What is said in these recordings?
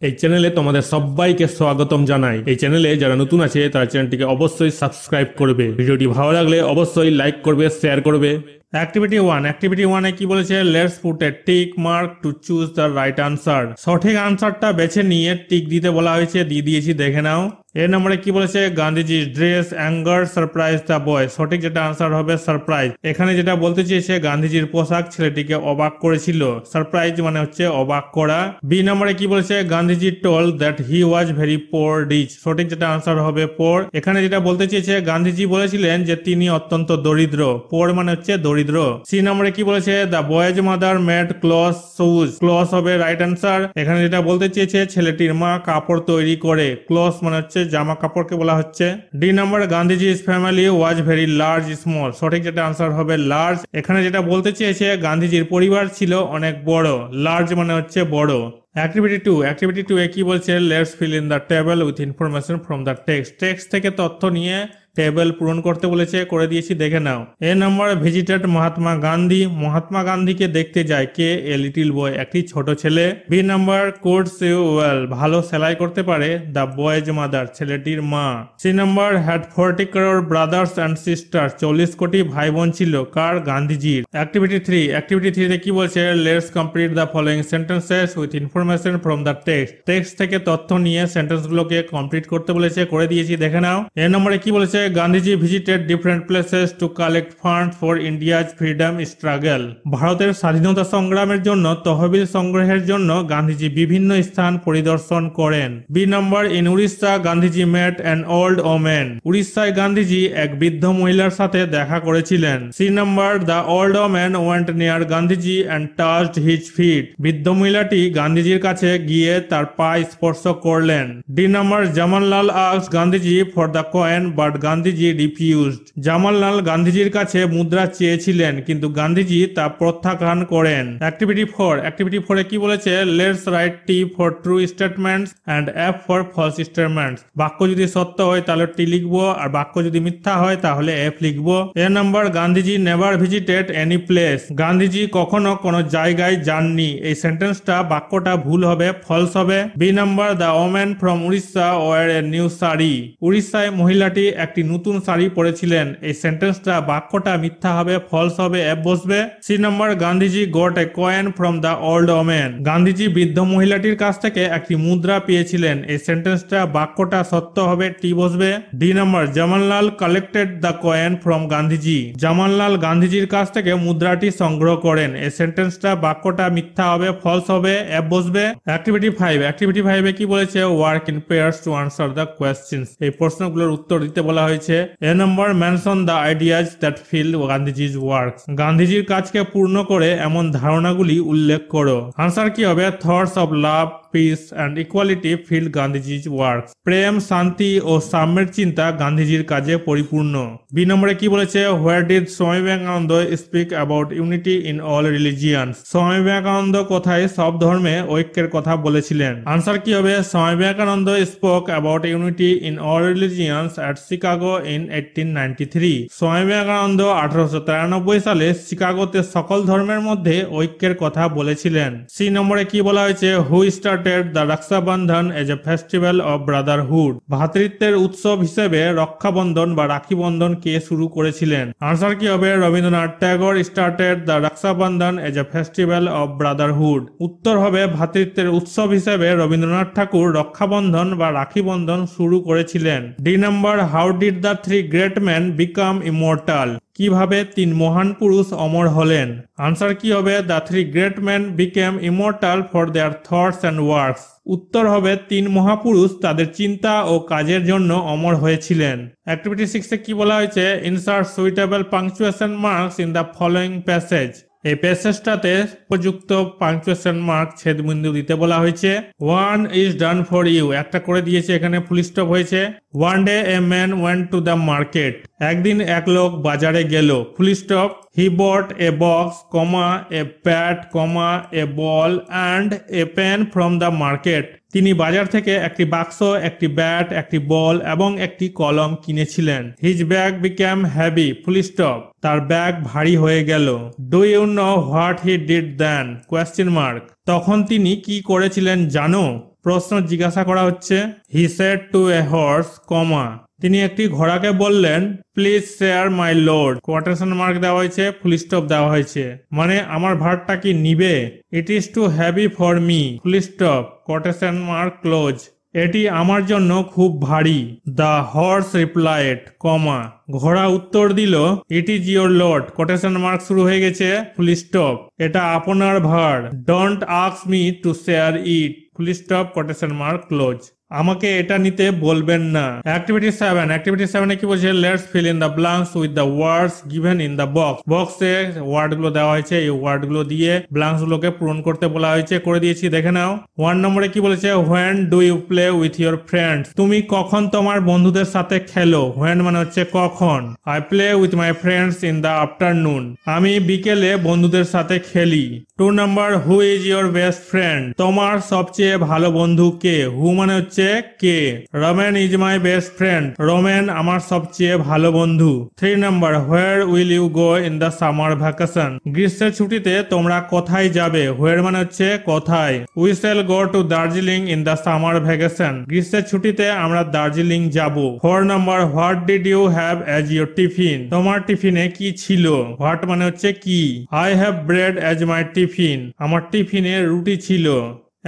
এই চ্যানেলে তোমাদের সবাইকে স্বাগতম জানাই। এই চ্যানেলে যারা নতুন আছে তারা চ্যানেলটিকে অবশ্যই সাবস্ক্রাইব করবে। ভিডিওটি ভালো লাগলে অবশ্যই লাইক করবে, শেয়ার করবে। অ্যাক্টিভিটি 1 কি বলেছে? Let's put a tick mark to choose the right answer. সঠিক আনসারটা বেছে নিয়ে টিক দিতে বলা হয়েছে, দিয়ে দিয়েছি, দেখে নাও। এর নম্বরে কি বলেছে? Gandhiji dress anger surprise the boy. সঠিক যেটা আনসার হবে সারপ্রাইজ। এখানে যেটা বলতে চেয়েছে গান্ধীজির পোশাক ছেলেটিকে অবাক করেছিল। সারপ্রাইজ মানে হচ্ছে অবাক করা। বি নম্বরে কি বলেছে? Gandhiji told that he was very poor rich. সঠিক যেটা আনসার হবে পোর। এখানে যেটা বলতে চেয়েছে গান্ধীজি বলেছিলেন যে তিনি অত্যন্ত দরিদ্র। পোর মানে হচ্ছে দরিদ্র। সি নম্বরে কি বলেছে? The boy's mother made cloth shoes. Cloth হবে রাইট আনসার। এখানে যেটা বলতে চেয়েছে ছেলেটির মা কাপড় তৈরি করে। ক্লথ মানে হচ্ছে জামা কাপড়কে বলা হচ্ছে। D number Gandhiji's family was very large small. সঠিক যেটা আনসার হবে লার্জ। এখানে যেটা বলতে চেয়েছে গান্ধীজির পরিবার ছিল অনেক বড়। লার্জ মানে হচ্ছে বড়। অ্যাক্টিভিটি 2 এ কি বলছে? Let's fill in the table with information from the text থেকে তথ্য নিয়ে টেবিল পূরণ করতে বলেছে, করে দিয়েছি, দেখে নাও। এ নম্বর ভিজিটেড মহাত্মা গান্ধী। মহাত্মা গান্ধীকে দেখতে যায় কে? এ লিটিল বয়, একটি ছোট ছেলে। B number could sew well, ভালো সেলাই করতে পারে। দ্য বয়েজ মাদার, ছেলেটির মা। C number had 40 crore brothers and sister, 40 কোটি ভাই বোন ছিল। কার? গান্ধীজির। অ্যাক্টিভিটি 3 তে কি বলছে? Let's complete the following sentences with information from the text থেকে তথ্য নিয়ে সেন্টেন্সগুলোকে কমপ্লিট করতে বলেছে, করে দিয়েছি, দেখে নাও। এ নম্বরে কি বলেছে? Gandhiji visited different places to collect fund for India's freedom struggle. ভারতের স্বাধীনতা সংগ্রামের জন্য তহবিল সংগ্রহের জন্য গান্ধীজি বিভিন্ন স্থান পরিদর্শন করেন। B number in Orissa Gandhiji met an old women. উড়িষ্যায় গান্ধীজি এক বৃদ্ধ মহিলার সাথে দেখা করেছিলেন। C number the old women went near Gandhiji and touched his feet. বৃদ্ধ মহিলাটি গান্ধীজির কাছে গিয়ে তার পা স্পর্শ করলেন। D number Jamnalal asked Gandhiji for the coin but Gandhiji refused. Jamnalal গান্ধীজির কাছে মুদ্রা চেয়েছিলেন কিন্তু গান্ধীজি তা প্রত্যাখ্যান করেন। অ্যাক্টিভিটি 4 এ কি বলেছে? Let's write T for true statements and F for false statements. বাক্য যদি সত্য হয় তাহলে টি লিখবো, আর বাক্য যদি মিথ্যা হয় তাহলে এফ লিখবো। A number Gandhiji never visited any place. Gandhiji কখনো কোনো জায়গায় যাননি। এই সেন্টেন্সটা বাক্যটা ভুল হবে, ফলস হবে। B number the women from Orissa wore a new sari. উড়িষ্যায় মহিলাটি একটি নতুন শাড়ি পরেছিলেন। এই সেন্টেন্সটা বাক্যটা মিথ্যা হবে, ফলস হবে, এফ বসবে। C number Gandhiji got a coin from the old women. Gandhiji বৃদ্ধ মহিলাটির কাছ থেকে একটি মুদ্রা পেয়েছিলেন। এই সেন্টেন্সটা বাক্যটা সত্য হবে, টি বসবে। D number Jamnalal collected the coin from Gandhiji. Jamnalal গান্ধীজির কাছ থেকে মুদ্রাটি সংগ্রহ করেন। এই সেন্টেন্সটা বাক্যটা মিথ্যা হবে, ফলস হবে, এফ বসবে। অ্যাক্টিভিটি 5 এ কি বলেছে? Work in pairs to answer the questions. এই প্রশ্নগুলোর উত্তর দিতে বলা হয়েছে। A number mention the ideas that fill Gandhiji's work. গান্ধীজির কাজকে পূর্ণ করে এমন ধারণাগুলি উল্লেখ করো। আনসার কি হবে? Thoughts of love, peace and equality fill Gandhiji's work. প্রেম, শান্তি ও সাম্যের চিন্তা গান্ধীজির কাজে পরিপূর্ণ। বি নম্বরে কি বলেছে? Where did Swami Vivekananda speak about unity in all religions. Swami Vivekananda কোথায় সব ধর্মে ঐক্যের কথা বলেছিলেন? আনসার কি হবে? Swami Vivekananda spoke about unity in all religions at Chicago in 1893। Swami Vivekananda 1893 সালে শিকাগোতে সকল ধর্মের মধ্যে ঐক্যের কথা বলেছিলেন। সি নম্বরে কি বলা হয়েছে? Who started the Rakshabandhan as a festival of brotherhood. ভ্রাতৃত্বের উৎসব হিসেবে রক্ষাবন্ধন বা রাখি বন্ধন কে শুরু করেছিলেন? আনসার কি হবে? Rabindranath Tagore started the Rakshabandhan as a festival of Brotherhood. উত্তর হবে ভ্রাতৃত্বের উৎসব হিসেবে রবীন্দ্রনাথ ঠাকুর রক্ষাবন্ধন বা রাখি বন্ধন শুরু করেছিলেন। D number how did the three great man become immortal. কিভাবে তিন মহান পুরুষ অমর হলেন? আনসার কি হবে? The three great man became immortal for their thoughts and works. উত্তর হবে তিন মহাপুরুষ তাদের চিন্তা ও কাজের জন্য অমর হয়েছিলেন। অ্যাক্টিভিটি 6 এ কি বলা হয়েছে? Insert suitable punctuation marks in the following passage. এই প্যাসেজটাতে উপযুক্ত পাংচুয়েশন মার্ক, ছেদবিন্দু দিতে বলা হয়েছে। 1 ইজ ডান ফর ইউ, একটা করে দিয়েছে, এখানে ফুল স্টপ হয়েছে। 1 day a man went to the market. একদিন এক লোক বাজারে গেল, full stop. He bought a box, comma a pad, comma a ball and a pen from the market. তিনি বাজার থেকে একটি বাক্স, একটি ব্যাট, একটি বল এবং একটি কলম কিনেছিলেন। His bag became heavy, full stop. তার ব্যাগ ভারী হয়ে গেল। Do you know what he did then? Question mark. তখন তিনি কি করেছিলেন জানো? প্রশ্ন জিজ্ঞাসা করা হচ্ছে। He said to a horse, comma, তিনি একটি ঘোড়াকে বললেন, please share my load, quotation mark দেওয়া হয়েছে, ফুল স্টপ দেওয়া হয়েছে, মানে আমার ভারটা কি নিবে। It is too heavy for me, full stop, quotation mark close, এটি আমার জন্য খুব ভারী। দ্য হর্স রিপ্লাইড, কমা, ঘোড়া উত্তর দিল, it is your load, quotation mark শুরু হয়ে গেছে, ফুল স্টপ, এটা আপনার ভার, don't ask me to share it, full stop, quotation mark close, আমাকে এটা নিতে বলবেন না। অ্যাক্টিভিটি 7, অ্যাক্টিভিটি 7 এ কি বলছে, let's fill in the blanks with the words given in the box. বক্সে ওয়ার্ড গুলো দেওয়া হয়েছে, এই ওয়ার্ড গুলো দিয়ে ব্ল্যাঙ্কস গুলোকে পূরণ করতে বলা হয়েছে, করে দিয়েছি, দেখে নাও। 1 নম্বরে কি বলেছে, when do you play with your friends, তুমি কখন তোমার বন্ধুদের সাথে খেলো। হোয়েন মানে হচ্ছে কখন। I play with my friends in the afternoon, আমি বিকেলে বন্ধুদের সাথে খেলি। 2 নম্বর, who is your best friend, তোমার সবচেয়ে ভালো বন্ধু কে। হু মানে হচ্ছে কে। Ramen is my best friend, Ramen আমার সবচেয়ে ভালো বন্ধু। 3 নম্বর, where will you go in the summer vacation, গ্রীষ্মের ছুটিতে তোমরা কোথায় যাবে। হোয়ার মানে হচ্ছে কোথায়। We shall go to Darjeeling in the summer vacation, গ্রীষ্মের ছুটিতে আমরা দার্জিলিং যাব। 4 নম্বর, what did you have as your tiffin, তোমার টিফিনে কি ছিল। হোয়াট মানে হচ্ছে কি। I have bread as my tiffin, আমার টিফিনে রুটি ছিল।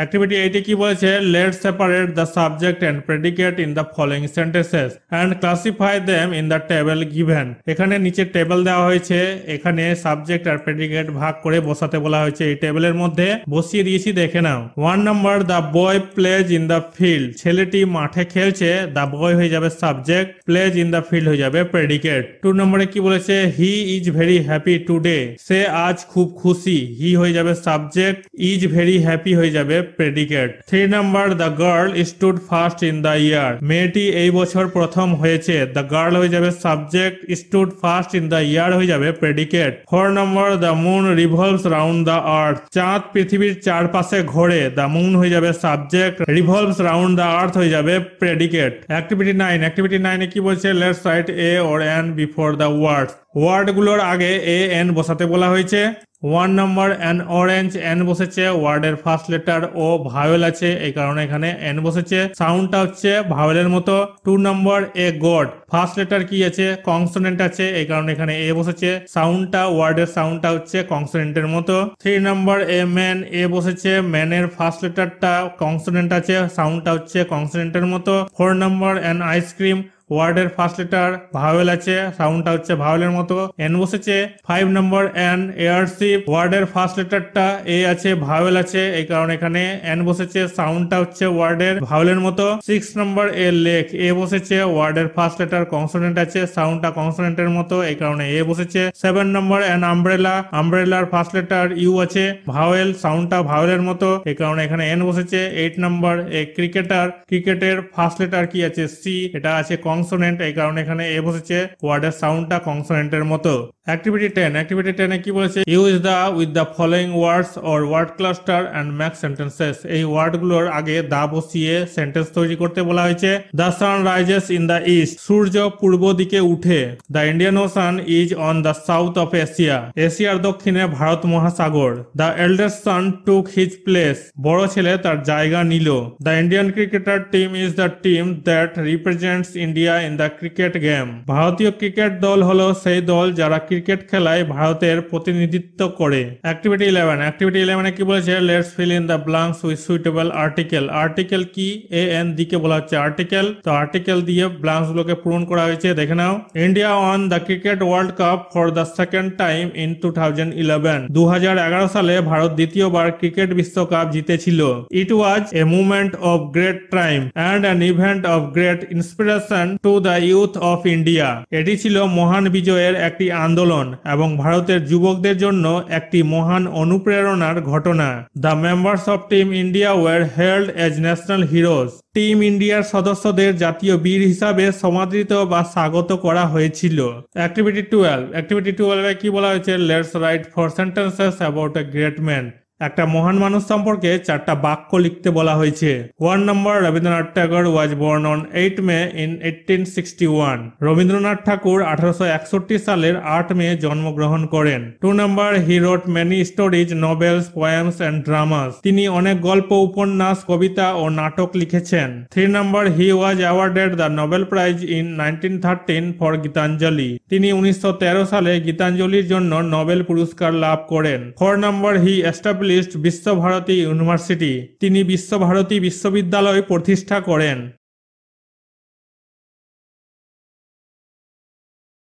অ্যাক্টিভিটি 8 কি বলেছে, let's separate the subject and predicate in the following sentences and classify them in the table given. এখানে নিচে টেবিল দেওয়া হয়েছে, এখানে সাবজেক্ট আর প্রেডিকেট ভাগ করে বসাতে বলা হয়েছে, এই টেবিলের মধ্যে বসিয়ে দিয়েছি, দেখে নাও। 1 নম্বর, the boy plays in the field, ছেলেটি মাঠে খেলছে, দ্য বয় হয়ে যাবে subject, plays in the field হয়ে যাবে প্রেডিকেট। 2 নম্বরে কি বলেছে, he is very happy today, সে আজ খুব খুশি, হি হয়ে যাবে সাবজেক্ট, ইজ ভেরি হ্যাপি হয়ে যাবে predicate. 3 number, the girl stood first in the year, মেয়েটি এই বছর প্রথম হয়েছে, দ্য গার্ল হয়ে যাবে subject, stood first in the year হয়ে যাবে predicate. 4 number, the moon revolves round the earth, চাঁদ পৃথিবীর চারপাশে ঘোরে, দ্য মুন হয়ে যাবে subject, revolves round the earth হয়ে যাবে প্রেডিকেট। অ্যাক্টিভিটি 9, অ্যাক্টিভিটি 9 এ কি বলছে, let's write a or an before the words, ওয়ার্ডগুলোর আগে এ এন বসাতে বলা হয়েছে। 1 নম্বর, অ্যান অরেঞ্জ, এন বসেছে, ওয়ার্ডের ফার্স্ট লেটার ও ভাওয়েল আছে, এই কারণে এখানে এন বসেছে, সাউন্ডটা হচ্ছে ভাওয়েলের মতো। 2 নম্বর, এ গড, ফার্স্ট লেটার কি আছে, কনসোনেন্ট আছে, এই কারণে এখানে এ বসেছে, সাউন্ডটা ওয়ার্ডের সাউন্ডটা হচ্ছে কনসোনেন্টের মতো। 3 নম্বর, এ ম্যান, এ বসেছে, ম্যানের ফার্স্ট লেটারটা কনসোনেন্ট আছে, সাউন্ডটা হচ্ছে কনসোনেন্টের মতো। 4 নম্বর, অ্যান আইসক্রিম, ওয়ার্ডের ফার্স্ট লেটার ভাওয়েল আছে, সাউন্ডটা হচ্ছে ভাওয়েলের মতো, এন বসেছে। 5 নম্বর, অ্যান এয়ারশিপ, ওয়ার্ডের ফার্স্ট লেটারটা এ আছে, ভাওয়েল আছে, এই কারণে এখানে এন বসেছে, সাউন্ডটা হচ্ছে ওয়ার্ডের ভাওয়েলের মতো। 6 নম্বর, এ লেক, এ বসেছে, ওয়ার্ডের ফার্স্ট লেটার কনসোনেন্ট আছে, সাউন্ডটা কনসোনেন্টের মতো, এই কারণে এ বসেছে। 7 নম্বর, অ্যান আমব্রেলা, আমব্রেলার ফার্স্ট লেটার ইউ আছে, ভাওয়েল, সাউন্ডটা ভাওয়েলের মতো, এই কারণে এখানে এন বসেছে। 8 নম্বর, এ ক্রিকেটার, ক্রিকেটের ফার্স্ট লেটার কি আছে, সি, এটা আছে কনসোনেন্ট, এই কারণে এখানে এ বসেছে, ওয়ার্ডের সাউন্ডটা কনসোনেন্টের মতো। অ্যাক্টিভিটি 10, অ্যাক্টিভিটি 10 এ কি বলেছে, use the with the following words or word cluster and make sentences, এই ওয়ার্ডগুলোর আগে দা বসিয়ে সেন্টেন্স তৈরি করতে বলা হয়েছে। The sun rises in the east, সূর্য পূর্ব দিকে উঠে। The Indian ocean is on the south of Asia, এশিয়ার দক্ষিণে ভারত মহাসাগর। The eldest son took his place, বড় ছেলে তার জায়গা নিল। The Indian cricketer team is the team that represents India in the cricket game, ভারতীয় ক্রিকেট দল হলো সেই দল যারা ক্রিকেট খেলায় ভারতের প্রতিনিধিত্ব করে। অ্যাক্টিভিটি 11, অ্যাক্টিভিটি 11 এ কি বলেছে, let's fill in the blanks with suitable article, article কি, এ এন দিকে বলা হচ্ছে আর্টিকেল, তো আর্টিকেল দিয়ে ব্ল্যাঙ্কস গুলোকে পূরণ করা হয়েছে, দেখে নাও। India won the cricket world cup for the second time in 2011, 2011 সালে ভারত দ্বিতীয়বার ক্রিকেট বিশ্বকাপ জিতেছিল। It was a movement of great time and an event of great inspiration to the youth of India, এটি ছিল মহান বিজয়ের একটি আন্দোলন এবং ভারতের যুবকদের জন্য একটি মহান অনুপ্রেরণার ঘটনা। The members of team India were held as national heroes, team ইন্ডিয়ার সদস্যদের জাতীয় বীর হিসাবে সমাদৃত বা স্বাগত করা হয়েছিল। অ্যাক্টিভিটি 12, অ্যাক্টিভিটি 12 এ কি বলা হয়েছে, let's write 4 sentences about a great man, একটা মহান মানুষ সম্পর্কে 4টা বাক্য লিখতে বলা হয়েছে। 1 নম্বর, রবীন্দ্রনাথ ঠাকুর ওয়াজ born on 8 May in 1861। Rabindranath ঠাকুর 1861 সালের 8 মে জন্মগ্রহণ করেন। 2 নম্বর, he wrote many stories, novels, poems and dramas. তিনি অনেক গল্প, উপন্যাস, কবিতা ও নাটক লিখেছেন। 3 নম্বর, he was awarded the Nobel prize in 1913 for Gitanjali. তিনি 1913 সালে গীতাঞ্জলির জন্য নোবেল পুরস্কার লাভ করেন। 4 নম্বর, হি এস্টাবলিশড বিশ্বভারতী ইউনিভার্সিটি। তিনি বিশ্বভারতী বিশ্ববিদ্যালয় প্রতিষ্ঠা করেন।